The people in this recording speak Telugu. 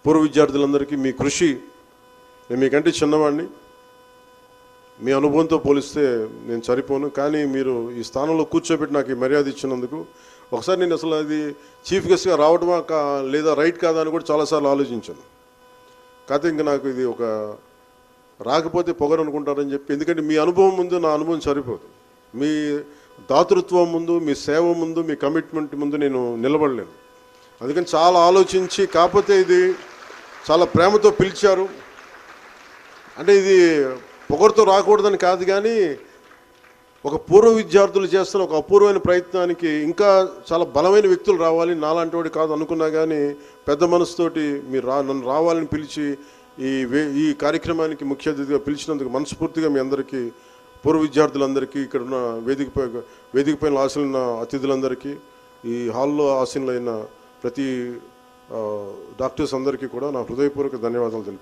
పూర్వ విద్యార్థులందరికీ మీ కృషి, నేను మీకంటే చిన్నవాడిని, మీ అనుభవంతో పోలిస్తే నేను సరిపోను, కానీ మీరు ఈ స్థానంలో కూర్చోబెట్టి నాకు ఈ మర్యాద ఇచ్చినందుకు ఒకసారి నేను అసలు అది చీఫ్ గెస్ట్గా రావడమా లేదా రైట్ కాదా అని కూడా చాలాసార్లు ఆలోచించాను. కాకపోతే ఇంకా నాకు ఇది ఒక రాకపోతే పొగరు అనుకుంటారని చెప్పి, ఎందుకంటే మీ అనుభవం ముందు నా అనుభవం సరిపోదు. మీ దాతృత్వం ముందు, మీ సేవ ముందు, మీ కమిట్మెంట్ ముందు నేను నిలబడలేను. అందుకని చాలా ఆలోచించి, కాకపోతే ఇది చాలా ప్రేమతో పిలిచారు. అంటే ఇది పొగరుతో రాకూడదని కాదు, కానీ ఒక పూర్వ విద్యార్థులు చేస్తున్న ఒక అపూర్వమైన ప్రయత్నానికి ఇంకా చాలా బలమైన వ్యక్తులు రావాలి, నాలాంటి వాడు కాదు అనుకున్నా కానీ పెద్ద మనసుతోటి మీరు నన్ను రావాలని పిలిచి ఈ కార్యక్రమానికి ముఖ్య అతిథిగా పిలిచినందుకు మనస్ఫూర్తిగా మీ అందరికీ, పూర్వ విద్యార్థులందరికీ, ఇక్కడ ఉన్న వేదికపైన ఆశలున్న అతిథులందరికీ, ఈ హాల్లో ఆశీనులైన ప్రతి డాక్టర్స్ అందరికీ కూడా నా హృదయపూర్వక ధన్యవాదాలు తెలుపు.